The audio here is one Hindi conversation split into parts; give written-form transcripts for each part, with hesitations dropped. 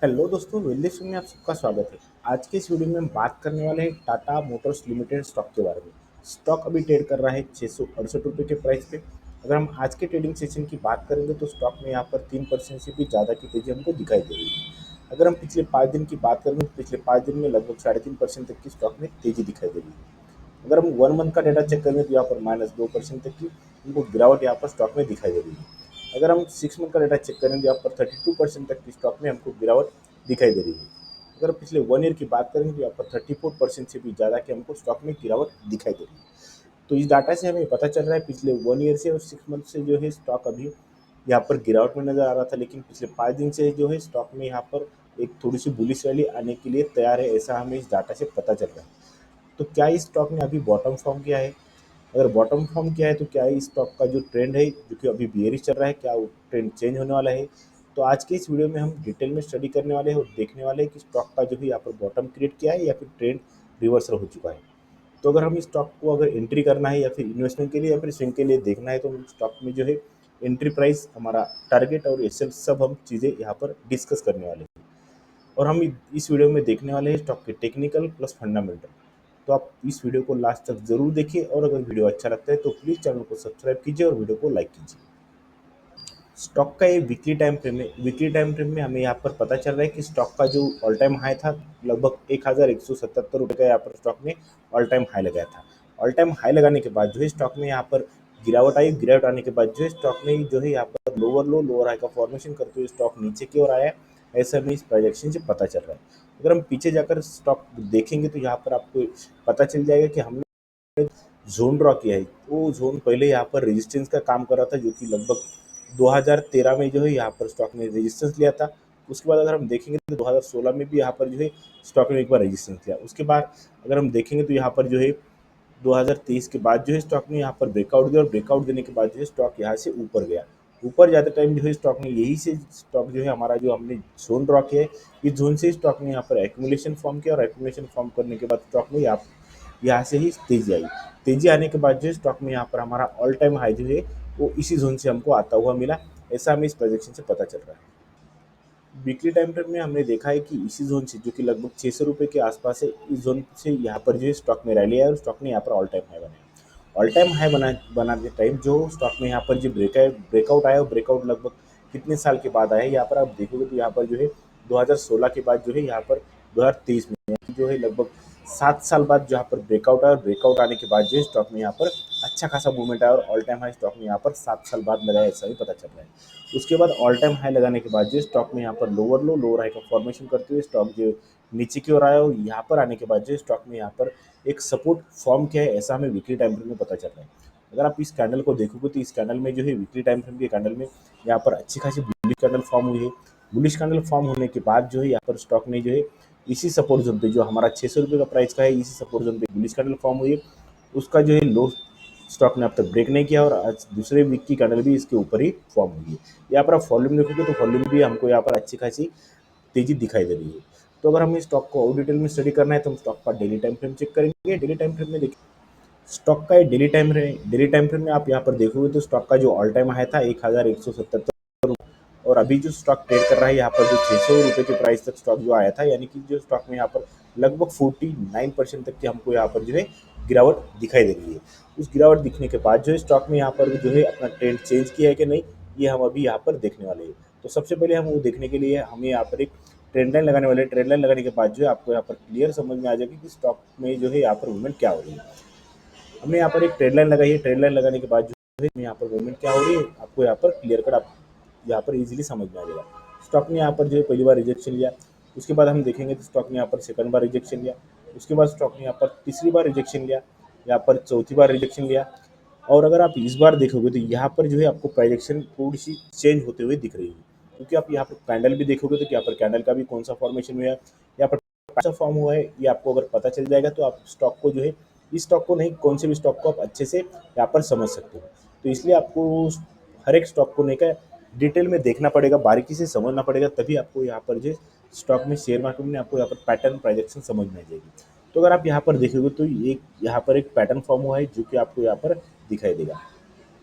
हेलो दोस्तों, वेल्डिस में आप सबका स्वागत है। आज के इस वीडियो में हम बात करने वाले हैं टाटा मोटर्स लिमिटेड स्टॉक के बारे में। स्टॉक अभी ट्रेड कर रहा है 668 रुपये के प्राइस पे। अगर हम आज के ट्रेडिंग सेशन की बात करेंगे तो स्टॉक में यहाँ पर 3% से भी ज़्यादा की तेज़ी हमको दिखाई दे रही है। अगर हम पिछले 5 दिन की बात करेंगे तो पिछले 5 दिन में लगभग 3.5% तक की स्टॉक में तेज़ी दिखाई दे रही है। अगर हम 1 मंथ का डेटा चेक करेंगे तो यहाँ पर -2% तक की हमको गिरावट यहाँ पर स्टॉक में दिखाई दे रही है। अगर हम 6 मंथ का डेटा चेक करें तो यहाँ पर 32% तक की स्टॉक में हमको गिरावट दिखाई दे रही है। अगर पिछले 1 ईयर की बात करें तो यहाँ पर 34% से भी ज़्यादा की हमको स्टॉक में गिरावट दिखाई दे रही है। तो इस डाटा से हमें पता चल रहा है पिछले 1 ईयर से और 6 मंथ से जो है स्टॉक अभी यहाँ पर गिरावट में नज़र आ रहा था, लेकिन पिछले 5 दिन से जो है स्टॉक में यहाँ पर एक थोड़ी सी बुलिश रैली आने के लिए तैयार है, ऐसा हमें इस डाटा से पता चल रहा है। तो क्या इस स्टॉक ने अभी बॉटम फॉर्म किया है? अगर बॉटम फॉर्म किया है तो क्या इस स्टॉक का जो ट्रेंड है जो कि अभी बियरिश चल रहा है, क्या वो ट्रेंड चेंज होने वाला है? तो आज के इस वीडियो में हम डिटेल में स्टडी करने वाले हैं और देखने वाले हैं कि स्टॉक का जो है यहाँ पर बॉटम क्रिएट किया है या फिर ट्रेंड रिवर्सल हो चुका है। तो अगर हम इस स्टॉक को अगर एंट्री करना है या फिर इन्वेस्टमेंट के लिए या फिर स्विंग के लिए देखना है तो हम स्टॉक में जो है एंट्री प्राइस, हमारा टारगेट और ये सब हम चीज़ें यहाँ पर डिस्कस करने वाले हैं। और हम इस वीडियो में देखने वाले हैं स्टॉक के टेक्निकल प्लस फंडामेंटल। तो आप इस वीडियो को लास्ट तक जरूर देखिए और अगर वीडियो अच्छा लगता है तो प्लीज़ चैनल को सब्सक्राइब कीजिए और वीडियो को लाइक कीजिए। स्टॉक का ये वीकली टाइम फ्रेम है। वीकली टाइम फ्रेम में हमें यहाँ पर पता चल रहा है कि स्टॉक का जो ऑल टाइम हाई था लगभग 1177 रुपये का यहाँ पर स्टॉक ने ऑल टाइम हाई लगाया था। ऑल टाइम हाई लगाने के बाद जो है स्टॉक में यहाँ पर गिरावट आई। गिरावट आने के बाद जो है स्टॉक में जो है यहाँ पर लोअर लो लोअर हाई का फॉर्मेशन करते हुए स्टॉक नीचे की ओर आया है, ऐसा हमें इस प्रोजेक्शन से पता चल रहा है। अगर हम पीछे जाकर स्टॉक देखेंगे तो यहाँ पर आपको पता चल जाएगा कि हमने जोन ड्रॉ किया है। वो जोन पहले यहाँ पर रेजिस्टेंस का काम कर रहा था, जो कि लगभग 2013 में जो है यहाँ पर स्टॉक ने रेजिस्टेंस लिया था। उसके बाद अगर हम देखेंगे तो 2016 में भी यहाँ पर जो है स्टॉक ने एक बार रेजिस्टेंस लिया। उसके बाद अगर हम देखेंगे तो यहाँ पर जो है 2023 के बाद जो है स्टॉक ने यहाँ पर ब्रेकआउट दिया और ब्रेकआउट देने के बाद जो है स्टॉक यहाँ से ऊपर गया। ऊपर जाते टाइम जो है स्टॉक ने यही से स्टॉक जो है हमारा जो हमने जोन ड्रॉ किया है, इस जोन से स्टॉक ने यहाँ पर एक्यूमुलेशन फॉर्म किया और एक्यूमुलेशन फॉर्म करने के बाद स्टॉक में यहाँ से ही तेजी आई। तेजी आने के बाद जो है स्टॉक में यहाँ पर हमारा ऑल टाइम हाई जो है वो इसी जोन से हमको आता हुआ मिला, ऐसा हमें इस प्रोजेक्शन से पता चल रहा है। वीकली टाइम फ्रेम में हमने देखा है कि इसी जोन से, जो कि लगभग 600 रुपये के आसपास है, इस जोन से यहाँ पर जो है स्टॉक में रैली आया और स्टॉक ने यहाँ पर ऑल टाइम हाई बनाया। ऑल टाइम हाई बनाते टाइम जो स्टॉक में यहाँ पर जो ब्रेकआउट आया और ब्रेकआउट लगभग कितने साल के बाद आया, यहाँ पर आप देखोगे तो यहाँ पर जो है 2016 के बाद जो है यहाँ पर 2023 में जो है लगभग 7 साल बाद जहाँ पर ब्रेकआउट आया और ब्रेकआउट आने के बाद जो है स्टॉक में यहाँ पर अच्छा खासा मूवमेंट आया और ऑल टाइम हाई स्टॉक में यहाँ पर 7 साल बाद लगाया, ऐसा भी पता चल रहा है। उसके बाद ऑल टाइम हाई लगाने के बाद जो स्टॉक में यहाँ पर लोअर लो लोअर हाई का फॉर्मेशन करते हुए स्टॉक जो नीचे की ओर आया और यहाँ पर आने के बाद जो स्टॉक में यहाँ पर एक सपोर्ट फॉर्म किया है, ऐसा हमें वीकली टाइम फ्रेम में पता चल रहा है। अगर आप इस कैंडल को देखोगे तो इस कैंडल में जो है वीकली टाइम फ्रेम के कैंडल में यहाँ पर अच्छी खासी बुलिश कैंडल फॉर्म हुई है। बुलिश कैंडल फॉर्म होने के बाद जो है यहाँ पर स्टॉक ने जो है इसी सपोर्ट जोन पे, जो हमारा 600 रुपये का प्राइस का है, इसी सपोर्ट जोन पे बुलिश कैंडल फॉर्म हुई है। उसका जो है लो स्टॉक ने अब तक ब्रेक नहीं किया और आज दूसरे वीक की कैंडल भी इसके ऊपर ही फॉर्म हुई है। यहाँ पर आप वॉल्यूम देखोगे तो वॉल्यूम भी हमको यहाँ पर अच्छी खासी तेजी दिखाई दे रही है। तो अगर हमें स्टॉक को और डिटेल में स्टडी करना है तो हम स्टॉक का डेली टाइम फ्रेम चेक करेंगे। डेली टाइम फ्रेम में देखिए स्टॉक का डेली टाइम फ्रेम में आप यहाँ पर देखोगे तो स्टॉक का जो ऑल टाइम हाई था 1177, और अभी जो स्टॉक ट्रेड कर रहा है यहाँ पर जो 600 रुपये के प्राइस तक स्टॉक जो आया था, यानी कि जो स्टॉक में यहाँ पर लगभग 49% तक की हमको यहाँ पर जो है गिरावट दिखाई दे रही है। उस गिरावट दिखने के बाद जो है स्टॉक में यहाँ पर जो है अपना ट्रेंड चेंज किया है कि नहीं, ये हम अभी यहाँ पर देखने वाले हैं। तो सबसे पहले हम वो देखने के लिए हमें यहाँ पर एक ट्रेंड लाइन लगाने वाले। ट्रेंड लाइन लगाने के बाद जो है आपको यहाँ पर क्लियर समझ में आ जाएगी कि स्टॉक में जो है यहाँ पर मूवमेंट क्या हो रही है। हमने यहाँ पर एक ट्रेड लाइन लगाई है। ट्रेड लाइन लगाने के बाद जो है यहाँ पर मूवमेंट क्या हो रही है आपको यहाँ पर क्लियर कट आप यहाँ पर इजीली समझ में आ जाएगा। स्टॉक ने यहाँ पर जो है पहली बार रिजेक्शन लिया। उसके बाद हम देखेंगे तो स्टॉक ने यहाँ पर सेकंड बार रिजेक्शन लिया। उसके बाद स्टॉक ने यहाँ पर तीसरी बार रिजेक्शन लिया, यहाँ पर चौथी बार रिजेक्शन लिया। और अगर आप इस बार देखोगे तो यहाँ पर जो है आपको प्राइजेक्शन थोड़ी सी चेंज होते हुए दिख रही है, क्योंकि आप यहाँ पर कैंडल भी देखोगे तो यहाँ पर कैंडल का भी कौन सा फॉर्मेशन हुआ है, यहाँ पर कौन सा फॉर्म हुआ है, ये आपको अगर पता चल जाएगा तो आप स्टॉक को जो है, इस स्टॉक को नहीं कौन से भी स्टॉक को आप अच्छे से यहाँ पर समझ सकते हो। तो इसलिए आपको हर एक स्टॉक को लेकर डिटेल में देखना पड़ेगा, बारीकी से समझना पड़ेगा, तभी आपको यहाँ पर जो स्टॉक में शेयर मार्केट में आपको यहाँ पर पैटर्न प्रोजेक्शन समझ में आ जाएगी। तो अगर आप यहाँ पर देखोगे तो एक यहाँ पर एक पैटर्न फॉर्म हुआ है जो कि आपको यहाँ पर दिखाई देगा।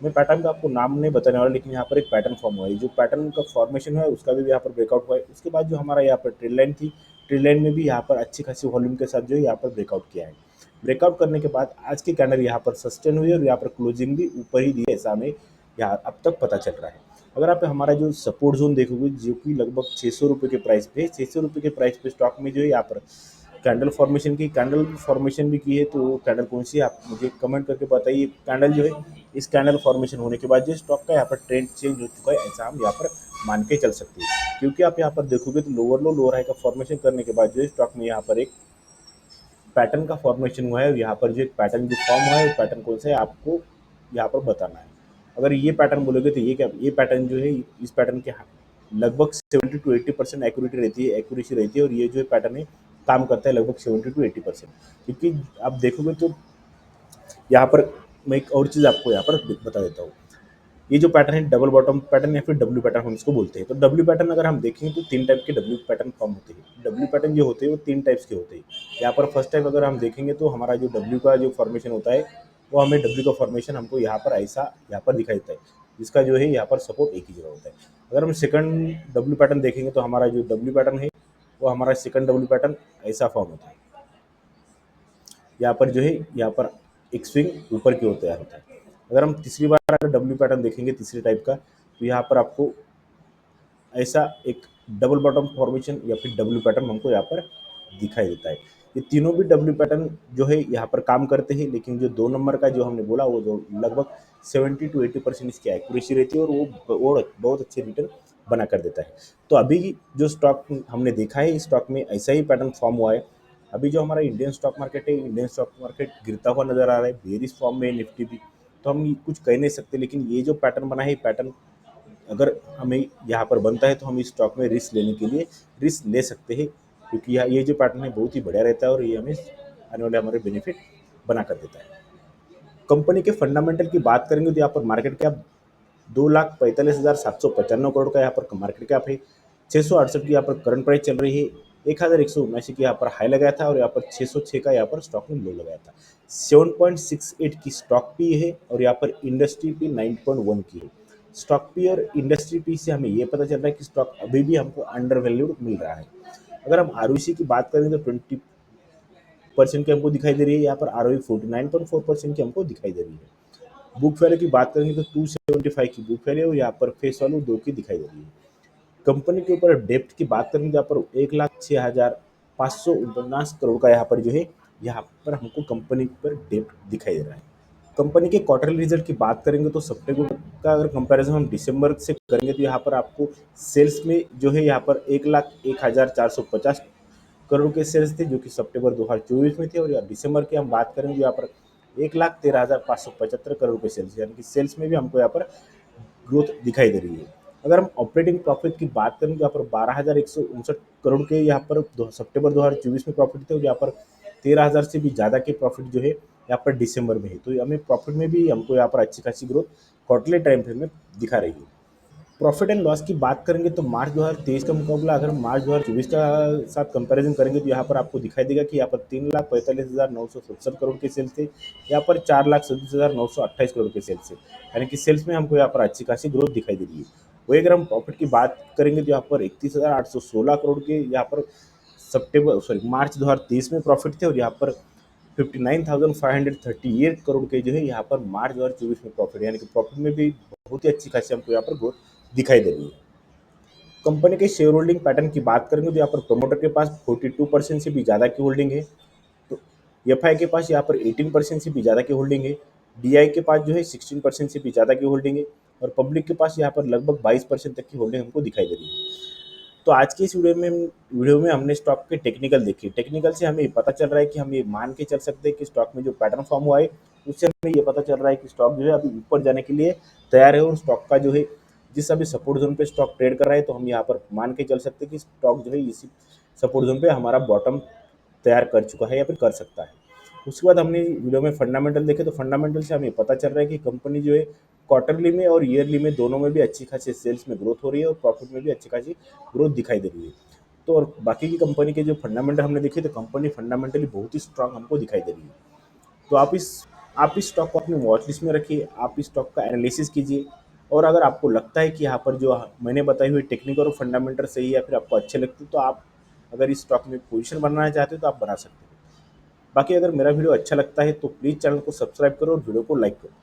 मैं पैटर्न का आपको नाम नहीं बताने वाला, लेकिन यहाँ पर एक पैटर्न फॉर्म हुआ है। जो पैटर्न का फॉर्मेशन है उसका भी यहाँ पर ब्रेकआउट हुआ है। उसके बाद जो हमारा यहाँ पर ट्रेड लाइन थी, ट्रेड लाइन में भी यहाँ पर अच्छी खासी वॉल्यूम के साथ जो है यहाँ पर ब्रेकआउट किया है। ब्रेकआउट करने के बाद आज की कैंडल यहाँ पर सस्टेन हुई और यहाँ पर क्लोजिंग भी ऊपर ही दी है, ऐसा हमें यहाँ अब तक पता चल रहा है। अगर आप हमारा जो सपोर्ट जोन देखोगे, जो कि लगभग 600 रुपये के प्राइस पे, 600 रुपये के प्राइस पे स्टॉक में जो है यहाँ पर कैंडल फॉर्मेशन भी की है। तो वो कैंडल कौन सी है आप मुझे कमेंट करके बताइए। कैंडल जो है, इस कैंडल फॉर्मेशन होने के बाद जो स्टॉक का यहाँ पर ट्रेंड चेंज हो चुका है, ऐसा हम यहाँ पर मान के चल सकते हैं। क्योंकि आप यहाँ पर देखोगे तो लोअर लो लोअर हाई का फॉर्मेशन करने के बाद जो है स्टॉक में यहाँ पर एक पैटर्न का फॉर्मेशन हुआ है। और यहाँ पर जो एक पैटर्न जो फॉर्म हुआ है, वो पैटर्न कौन सा है आपको यहाँ पर बताना है। अगर ये पैटर्न बोलोगे तो ये क्या, ये पैटर्न जो है, इस पैटर्न के लगभग 70 to 80% एक्यूरेटी रहती है, एक्यूरेसी रहती है। और ये जो पैटर्न है काम करता है लगभग 70 to 80%। क्योंकि आप देखोगे तो यहाँ पर मैं एक और चीज़ आपको यहाँ पर बता देता हूँ। ये जो पैटर्न है डबल बॉटम पैटर्न या फिर डब्ल्यू पैटर्न हम इसको बोलते हैं। तो डब्ल्यू पैटर्न अगर हम देखेंगे तो 3 टाइप के डब्ल्यू पैटर्न फॉर्म होते हैं। डब्ल्यू पैटर्न जो होते हैं वो 3 टाइप्स के होते हैं। यहाँ पर फर्स्ट टाइप अगर हम देखेंगे तो हमारा जो डब्ल्यू का जो फॉर्मेशन होता है, वो हमें डब्ल्यू का फॉर्मेशन हमको यहाँ पर ऐसा यहाँ पर दिखाई देता है, जिसका जो है यहाँ पर सपोर्ट एक ही जगह होता है। अगर हम सेकंड डब्ल्यू पैटर्न देखेंगे तो हमारा जो डब्ल्यू पैटर्न है, वो हमारा सेकंड डब्ल्यू पैटर्न ऐसा फॉर्म होता है। यहाँ पर जो है यहाँ पर एक स्विंग ऊपर की ओर तैयार होता है। अगर हम तीसरी बार अगर डब्ल्यू पैटर्न देखेंगे तीसरी टाइप का, तो यहाँ पर आपको ऐसा एक डबल बॉटम फॉर्मेशन या फिर डब्ल्यू पैटर्न हमको यहाँ पर दिखाई देता है। ये तीनों भी डब्ल्यू पैटर्न जो है यहाँ पर काम करते हैं, लेकिन जो 2 नंबर का जो हमने बोला, वो जो लगभग 70 to 80% इसकी एक्यूरेसी रहती है और वो बहुत अच्छे रिटर्न बना कर देता है। तो अभी जो स्टॉक हमने देखा है, इस स्टॉक में ऐसा ही पैटर्न फॉर्म हुआ है। अभी जो हमारा इंडियन स्टॉक मार्केट है, इंडियन स्टॉक मार्केट गिरता हुआ नजर आ रहा है, बेरिश फॉर्म में है निफ्टी भी। तो हम कुछ कह नहीं सकते, लेकिन ये जो पैटर्न बना है, पैटर्न अगर हमें यहाँ पर बनता है तो हम इस स्टॉक में रिस्क लेने के लिए रिस्क ले सकते हैं। क्योंकि ये जो पैटर्न है बहुत ही बढ़िया रहता है और ये हमें आने वाले हमारे बेनिफिट बना कर देता है। कंपनी के फंडामेंटल की बात करेंगे तो यहाँ पर मार्केट कैप 2,45,795 करोड़ का यहाँ पर मार्केट कैप है। 668 की यहाँ पर करंट प्राइस चल रही है। 1,179 की यहाँ पर हाई लगाया था और यहाँ पर 606 का यहाँ पर स्टॉक में लो लगाया था। 7.68 की स्टॉक पी है और यहाँ पर इंडस्ट्री पी 9.1 की है। स्टॉक पी और इंडस्ट्री पी से हमें ये पता चल रहा है कि स्टॉक अभी भी हमको अंडर वैल्यूड मिल रहा है। अगर हम आरओसी की बात करें तो 20% की हमको दिखाई दे रही है। यहाँ पर आरओई 49.4% की हमको दिखाई दे रही है। बुक वैल्यू की बात करेंगे तो 275 की बुक वैल्यू और यहाँ पर फेस वैल्यू 2 की दिखाई दे रही है। कंपनी के ऊपर डेप्ट की बात करेंगे तो यहाँ पर 1,06,549 करोड़ का यहाँ पर जो है, यहाँ पर हमको कंपनी पर डेप्ट दिखाई दे रहा है। कंपनी के क्वार्टरली रिजल्ट की बात करेंगे तो सितंबर का अगर कंपैरिजन हम दिसंबर से करेंगे तो यहाँ पर आपको सेल्स में जो है यहाँ पर 1,01,450 करोड़ के सेल्स थे, जो कि सितंबर 2024 में थे। और यहाँ दिसंबर की हम बात करेंगे यहाँ पर 1,13,575 करोड़ के सेल्स, यानी कि सेल्स में भी हमको यहाँ पर ग्रोथ दिखाई दे रही है। अगर हम ऑपरेटिंग प्रॉफिट की बात करें तो यहाँ पर 12,159 करोड़ के यहाँ पर सितंबर 2024 में प्रॉफिट थे और यहाँ पर 13,000 से भी ज़्यादा के प्रॉफिट जो है यहाँ पर दिसंबर में है। तो हमें प्रॉफिट में भी हमको यहाँ पर अच्छी खासी ग्रोथ क्वार्टरली टाइम फ्रेम में दिखा रही है। प्रॉफिट एंड लॉस की बात करेंगे तो मार्च 2023 का मुकाबला अगर मार्च 2024 का साथ कंपैरिजन करेंगे तो यहाँ पर आपको दिखाई देगा कि यहाँ पर 3,45,970 करोड़ के सेल्स थे, यहाँ पर 4,37,928 करोड़ के सेल्स थे। यानी कि सेल्स में हमको यहाँ पर अच्छी खासी ग्रोथ दिखाई दे रही है। वही अगर हम प्रॉफिट की बात करेंगे तो यहाँ पर 31,816 करोड़ के यहाँ पर मार्च 2023 में प्रॉफिट थे और यहाँ पर 59,538 करोड़ के जो है यहाँ पर मार्च 2024 में प्रॉफिट, यानी कि प्रॉफिट में भी बहुत ही अच्छी खासी हमको यहाँ पर ग्रोथ दिखाई दे रही है। कंपनी के शेयर होल्डिंग पैटर्न की बात करेंगे तो यहाँ पर प्रोमोटर के पास 42% से भी ज़्यादा की होल्डिंग है। तो एफआई के पास यहाँ पर 18% से भी ज़्यादा की होल्डिंग है। डीआई के पास जो है 16% से भी ज़्यादा की होल्डिंग है। और पब्लिक के पास यहाँ पर लगभग 22% तक की होल्डिंग हमको दिखाई दे रही है। तो आज की इस वीडियो में हमने स्टॉक के टेक्निकल देखी। टेक्निकल से हमें पता चल रहा है कि हम ये मान के चल सकते हैं कि स्टॉक में जो पैटर्न फॉर्म हुआ है, उससे हमें ये पता चल रहा है कि स्टॉक जो है अभी ऊपर जाने के लिए तैयार है। और स्टॉक का जो है जिस अभी सपोर्ट जोन पे स्टॉक ट्रेड कर रहा है, तो हम यहाँ पर मान के चल सकते हैं कि स्टॉक जो है इसी सपोर्ट जोन पे हमारा बॉटम तैयार कर चुका है या फिर कर सकता है। उसके बाद हमने वीडियो में फंडामेंटल देखे, तो फंडामेंटल से हमें पता चल रहा है कि कंपनी जो है क्वार्टरली में और ईयरली में दोनों में भी अच्छी खासी सेल्स में ग्रोथ हो रही है और प्रॉफिट में भी अच्छी खासी ग्रोथ दिखाई दे रही है। तो और बाकी की कंपनी के जो फंडामेंटल हमने देखे, तो कंपनी फंडामेंटली बहुत ही स्ट्रांग हमको दिखाई दे रही है। तो आप इस आप इस स्टॉक को अपनी वॉच लिस्ट में रखिए, आप इस स्टॉक का एनालिसिस कीजिए, और अगर आपको लगता है कि यहाँ पर जो मैंने बताई हुई टेक्निक और फंडामेंटल सही है या फिर आपको अच्छे लगते हैं, तो आप अगर इस स्टॉक में पोजीशन बनाना चाहते हो तो आप बना सकते हो। बाकी अगर मेरा वीडियो अच्छा लगता है तो प्लीज़ चैनल को सब्सक्राइब करो और वीडियो को लाइक करो।